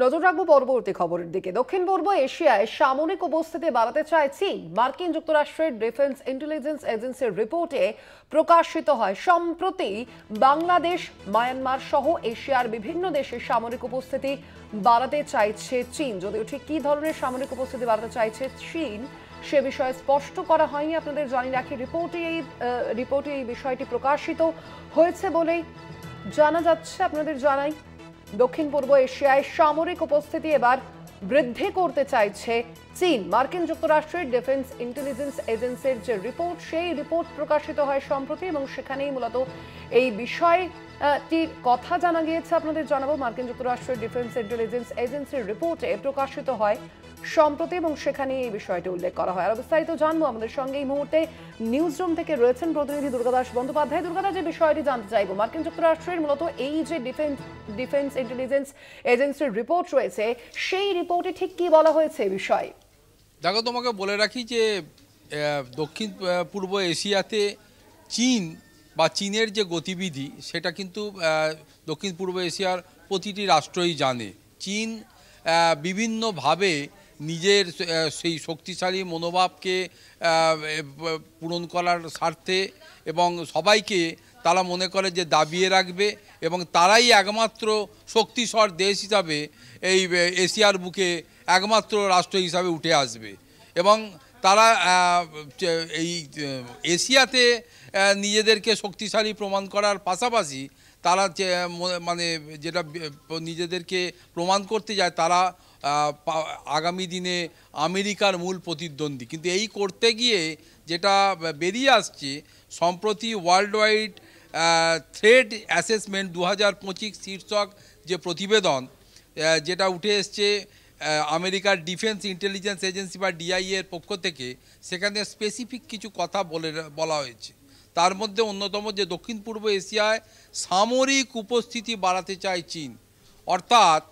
নজর রাখবো পরবর্তী খবরের দিকে। দক্ষিণ পূর্ব এশিয়ায় সামরিক উপস্থিতি বাড়াতে চায় চীন। মার্কিন যুক্তরাষ্ট্রের ডিফেন্স ইন্টেলিজেন্স এজেন্সির রিপোর্টে প্রকাশিত হয়, সম্প্রতি বাংলাদেশ, মায়ানমার সহ এশিয়ার বিভিন্ন দেশে সামরিক উপস্থিতি বাড়াতে চাইছে চীন। যদিও ঠিক কী ধরনের সামরিক উপস্থিতি বাড়াতে চাইছে চীন সে বিষয়ে স্পষ্ট করা হয়নি। আপনাদের জানিয়ে রাখি, রিপোর্টে এই বিষয়টি প্রকাশিত হয়েছে বলেই জানা যাচ্ছে। আপনাদের জানাই, দক্ষিণ পূর্ব এশিয়ায় সামরিক উপস্থিতি এবার বৃদ্ধি করতে চাইছে চীন। মার্কিন যুক্তরাষ্ট্রের ডিফেন্স ইন্টেলিজেন্স এজেন্সির যে রিপোর্ট, সেই রিপোর্ট প্রকাশিত হয় সম্প্রতি এবং সেখানেই মূলত এই বিষয়টির কথা জানা গিয়েছে। আপনাদের জানাবো, মার্কিন যুক্তরাষ্ট্রের ডিফেন্স ইন্টেলিজেন্স এজেন্সির রিপোর্টে প্রকাশিত হয় সম্প্রতি এবং সেখানে এই বিষয়টি উল্লেখ করা হয়। আর বিস্তারিত জানবো, আমাদের সঙ্গে এই মুহূর্তে নিউজ রুম থেকে রয়েছেন প্রতিনিধি দুর্গাদাস বন্দ্যোপাধ্যায়। দুর্গাদাস, যে বিষয়টি জানতে চাইবো, মার্কিন যুক্তরাষ্ট্রের মূলত এই যে ডিফেন্স ইন্টেলিজেন্স এজেন্সির রিপোর্ট রয়েছে, সেই রিপোর্টে ঠিক কি বলা হয়েছে এই বিষয়ে? দেখো, তোমাকে বলে রাখি যে দক্ষিণ পূর্ব এশিয়াতে চীন বা চীনের যে গতিবিধি, সেটা কিন্তু দক্ষিণ পূর্ব এশিয়ার প্রতিটি রাষ্ট্রই জানে। চীন বিভিন্নভাবে নিজের সেই শক্তিশালী মনোভাবকে পূরণ করার স্বার্থে এবং সবাইকে তারা মনে করে যে দাবিয়ে রাখবে এবং তারাই একমাত্র শক্তিধর দেশ হিসাবে এই এশিয়ার বুকে একমাত্র রাষ্ট্র হিসাবে উঠে আসবে এবং তারা এই এশিয়াতে নিজেদেরকে শক্তিশালী প্রমাণ করার পাশাপাশি তারা মানে যেটা নিজেদেরকে প্রমাণ করতে যায়, তারা আগামী দিনে আমেরিকার মূল প্রতিদ্বন্দ্বী। কিন্তু এই করতে গিয়ে যেটা বেরিয়ে আসছে, সম্প্রতি ওয়ার্ল্ড ওয়াইড থ্রেট অ্যাসেসমেন্ট 2025 শীর্ষক যে প্রতিবেদন, যেটা উঠে এসছে আমেরিকার ডিফেন্স ইন্টেলিজেন্স এজেন্সি বা ডিআইএ এর পক্ষ থেকে, সেখানে স্পেসিফিক কিছু কথা বলা হয়েছে। তার মধ্যে অন্যতম যে দক্ষিণ পূর্ব এশিয়ায় সামরিক উপস্থিতি বাড়াতে চায় চীন। অর্থাৎ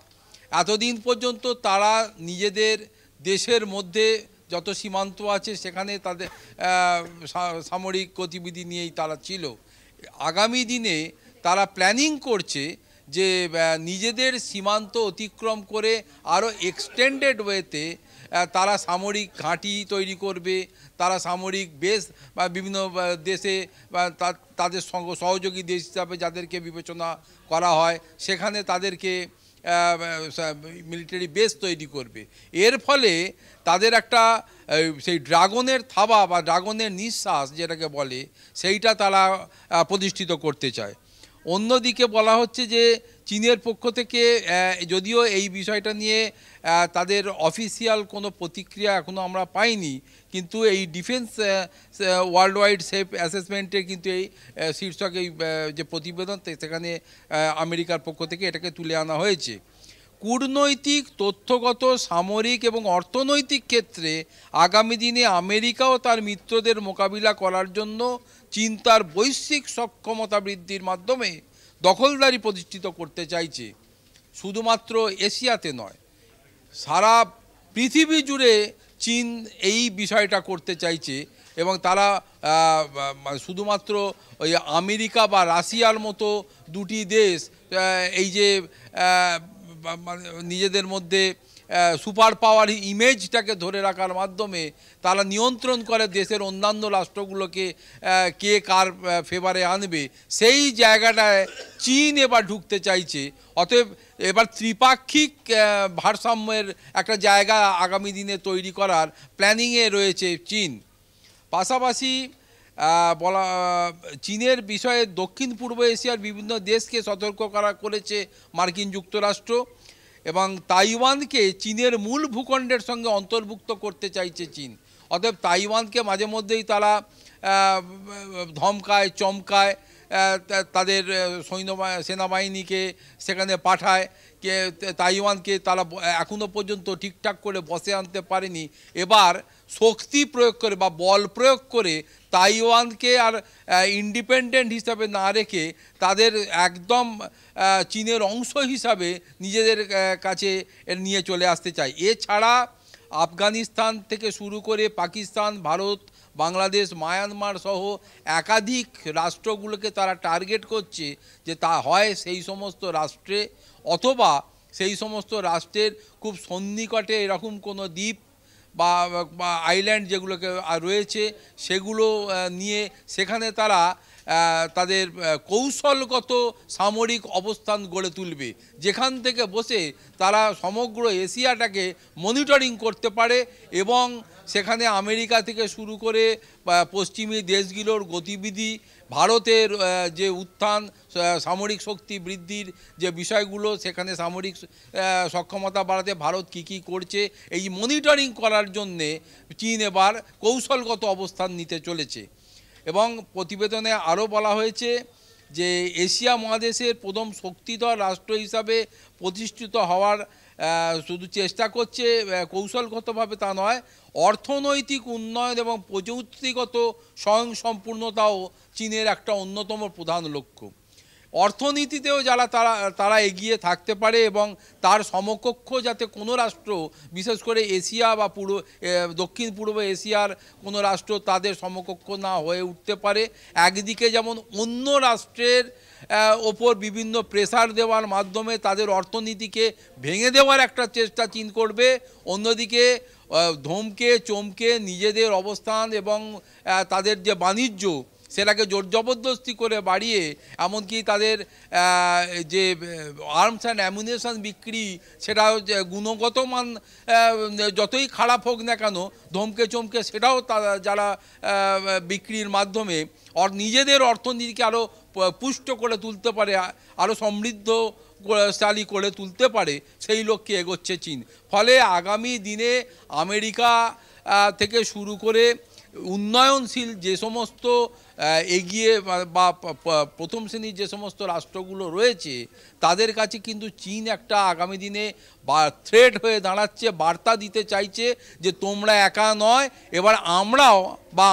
এতদিন পর্যন্ত তারা নিজেদের দেশের মধ্যে যত সীমান্ত আছে সেখানে তাদের সামরিক গতিবিধি নিয়েই তারা ছিল। আগামী দিনে তারা প্ল্যানিং করছে যে নিজেদের সীমান্ত অতিক্রম করে আরও এক্সটেন্ডেড ওয়েতে তারা সামরিক ঘাঁটি তৈরি করবে। তারা সামরিক বেস বা বিভিন্ন দেশে বা তাদের সহযোগী দেশ হিসাবে যাদেরকে বিবেচনা করা হয়, সেখানে তাদেরকে মিলিটারি বেস তৈরি করবে। এর ফলে তাদের একটা সেই ড্রাগনের থাবা বা ড্রাগনের নিঃশ্বাস যেটাকে বলে, সেইটা তারা প্রতিষ্ঠিত করতে চায়। অন্যদিকে বলা হচ্ছে যে চীনের পক্ষ থেকে, যদিও এই বিষয়টা নিয়ে তাদের অফিসিয়াল কোনো প্রতিক্রিয়া এখনও আমরা পাইনি, কিন্তু এই ডিফেন্স ওয়ার্ল্ড ওয়াইড সেফ অ্যাসেসমেন্টের কিন্তু এই শীর্ষক এই যে প্রতিবেদন, সেখানে আমেরিকার পক্ষ থেকে এটাকে তুলে আনা হয়েছে। কূটনৈতিক, তথ্যগত, সামরিক এবং অর্থনৈতিক ক্ষেত্রে আগামী দিনে আমেরিকাও তার মিত্রদের মোকাবিলা করার জন্য চীন তার বৈশ্বিক সক্ষমতা বৃদ্ধির মাধ্যমে দখলদারি প্রতিষ্ঠিত করতে চাইছে। শুধুমাত্র এশিয়াতে নয়, সারা পৃথিবী জুড়ে চীন এই বিষয়টা করতে চাইছে এবং তারা শুধুমাত্র ওই আমেরিকা বা রাশিয়ার মতো দুটি দেশ এই যে নিজেদের মধ্যে সুপার পাওয়ার ইমেজটাকে ধরে রাখার মাধ্যমে তারা নিয়ন্ত্রণ করে দেশের অন্যান্য রাষ্ট্রগুলোকে কে কার ফেভারে আনবে, সেই জায়গাটায় চীন এবার ঢুকতে চাইছে। অতএব এবার ত্রিপাক্ষিক ভারসাম্যের একটা জায়গা আগামী দিনে তৈরি করার প্ল্যানিংয়ে রয়েছে চীন। পাশাপাশি চীনের বিষয়ে দক্ষিণ পূর্ব এশিয়ার বিভিন্ন দেশকে সতর্ক করেছে মার্কিন যুক্তরাষ্ট্র এবং তাইওয়ানকে চীনের মূল ভূখণ্ডের সঙ্গে অন্তর্ভুক্ত করতে চাইছে চীন। অতএব তাইওয়ানকে মাঝে মধ্যেই তারা ধমকায়, চমকায়, তাদের সেনাবাহিনীকে সেখানে পাঠায়। তাইওয়ানকে তারা এখনও পর্যন্ত ঠিকঠাক করে বসে আনতে পারেনি। এবার শক্তি প্রয়োগ করে বা বল প্রয়োগ করে তাইওয়ানকে আর ইন্ডিপেন্ডেন্ট হিসাবে না রেখে তাদের একদম চীনের অংশ হিসাবে নিজেদের কাছে নিয়ে চলে আসতে চায়। এছাড়া আফগানিস্তান থেকে শুরু করে পাকিস্তান, ভারত, বাংলাদেশ, মায়ানমার সহ একাধিক রাষ্ট্রগুলোকে তারা টার্গেট করছে যে তা হয় সেই সমস্ত রাষ্ট্রে অথবা সেই সমস্ত রাষ্ট্রের খুব সন্নিকটে এরকম কোনো দ্বীপ বা আইল্যান্ড যেগুলোকে রয়েছে সেগুলো নিয়ে সেখানে তারা তাদের কৌশলগত সামরিক অবস্থান গড়ে তুলবে, যেখান থেকে বসে তারা সমগ্র এশিয়াটাকে মনিটরিং করতে পারে এবং সেখানে আমেরিকা থেকে শুরু করে পশ্চিমী দেশগুলোর গতিবিধি, ভারতের যে উত্থান, সামরিক শক্তি বৃদ্ধির যে বিষয়গুলো, সেখানে সামরিক সক্ষমতা বাড়াতে ভারত কী কী করছে, এই মনিটরিং করার জন্যে চীন এবার কৌশলগত অবস্থান নিতে চলেছে। এবং প্রতিবেদনে আরও বলা হয়েছে যে এশিয়া মহাদেশের প্রথম শক্তিধর রাষ্ট্র হিসাবে প্রতিষ্ঠিত হওয়ার শুধু চেষ্টা করছে কৌশলগতভাবে তা নয়, অর্থনৈতিক উন্নয়ন এবং প্রযুক্তিগত স্বয়ংসম্পূর্ণতাও চীনের একটা অন্যতম প্রধান লক্ষ্য। অর্থনীতিতেও তারা এগিয়ে থাকতে পারে এবং তার সমকক্ষ যাতে কোনো রাষ্ট্র, বিশেষ করে এশিয়া বা দক্ষিণ পূর্ব এশিয়ার কোনো রাষ্ট্র তাদের সমকক্ষ না হয়ে উঠতে পারে। একদিকে যেমন অন্য রাষ্ট্রের ওপর বিভিন্ন প্রেসার দেওয়ার মাধ্যমে তাদের অর্থনীতিকে ভেঙে দেওয়ার একটা চেষ্টা চীন করবে, অন্যদিকে ধমকে চমকে নিজেদের অবস্থান এবং তাদের যে বাণিজ্য সেটাকে জোর জবরদস্তি করে বাড়িয়ে, এমনকি তাদের যে আর্মস অ্যান্ড অ্যামুনিশন বিক্রি, সেটা গুণগত মান যতই খারাপ হোক না কেন, ধমকে চমকে সেটাও যারা বিক্রির মাধ্যমে নিজেদের অর্থনীতিকে আরও পুষ্ট করে তুলতে পারে, আরও সমৃদ্ধশালী করে তুলতে পারে, সেই লক্ষ্যে এগোচ্ছে চীন। ফলে আগামী দিনে আমেরিকা থেকে শুরু করে উন্নয়নশীল যে সমস্ত এগিয়ে বা প্রথম শ্রেণীর যে সমস্ত রাষ্ট্রগুলো রয়েছে, তাদের কাছে কিন্তু চীন একটা আগামী দিনে থ্রেট হয়ে দাঁড়াচ্ছে, বার্তা দিতে চাইছে যে তোমরা একা নয়, এবার আমরাও বা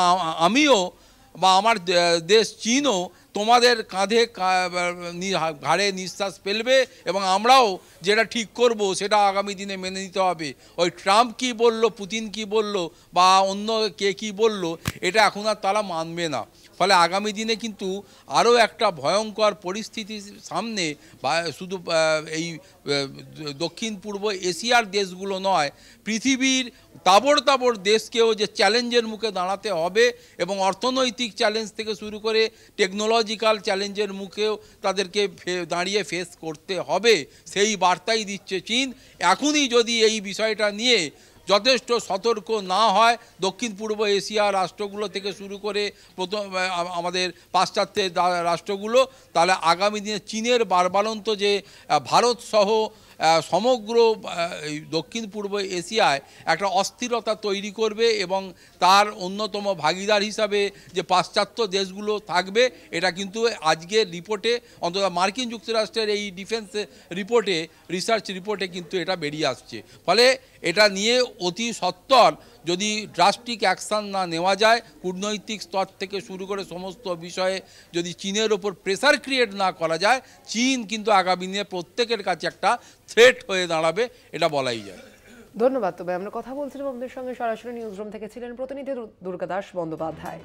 আমিও বা আমার দেশ চীনও তোমাদের কাঁধে ঘাড়ে নিঃশ্বাস ফেলবে এবং আমরাও যেটা ঠিক করব সেটা আগামী দিনে মেনে নিতে হবে। ওই ট্রাম্প কী বলল, পুতিন কী বলল বা অন্য কে কী বলল, এটা এখন আর তারা মানবে না। ফলে আগামী দিনে কিন্তু আরও একটা ভয়ঙ্কর পরিস্থিতির সামনে, বা শুধু এই দক্ষিণ পূর্ব এশিয়ার দেশগুলো নয়, পৃথিবীর তাবড় দেশকেও যে চ্যালেঞ্জের মুখে দাঁড়াতে হবে এবং অর্থনৈতিক চ্যালেঞ্জ থেকে শুরু করে টেকনোলজিক্যাল চ্যালেঞ্জের মুখেও তাদেরকে দাঁড়িয়ে ফেস করতে হবে, সেই বার্তাই দিচ্ছে চীন। এখনই যদি এই বিষয়টা নিয়ে যথেষ্ট সতর্ক না হয় দক্ষিণ পূর্ব এশিয়া রাষ্ট্রগুলো থেকে শুরু করে আমাদের পাশ্চাত্যের রাষ্ট্রগুলো, তাহলে আগামী দিনে চীনের বারবারন্ত যে ভারত সহ সমগ্র দক্ষিণ পূর্ব এশিয়ায় একটা অস্থিরতা তৈরি করবে এবং তার অন্যতম ভাগিদার হিসাবে যে পাশ্চাত্য দেশগুলো থাকবে, এটা কিন্তু আজকের রিপোর্টে, অন্তত মার্কিন যুক্তরাষ্ট্রের এই ডিফেন্স রিপোর্টে, রিসার্চ রিপোর্টে কিন্তু এটা বেরিয়ে আসছে। ফলে এটা নিয়ে অতি সত্বর যদি ড্রাস্টিক অ্যাকশান না নেওয়া যায়, কূটনৈতিক স্তর থেকে শুরু করে সমস্ত বিষয়ে যদি চীনের ওপর প্রেসার ক্রিয়েট না করা যায়, চীন কিন্তু আগামী দিনে প্রত্যেকের কাছে একটা থ্রেট হয়ে দাঁড়াবে, এটা বলাই যায়। ধন্যবাদ। তবে আমরা কথা বলছিলাম আমাদের সঙ্গে সরাসরি নিউজ রুম থেকে ছিলেন প্রতিনিধি দুর্গা দাস বন্দ্যোপাধ্যায়।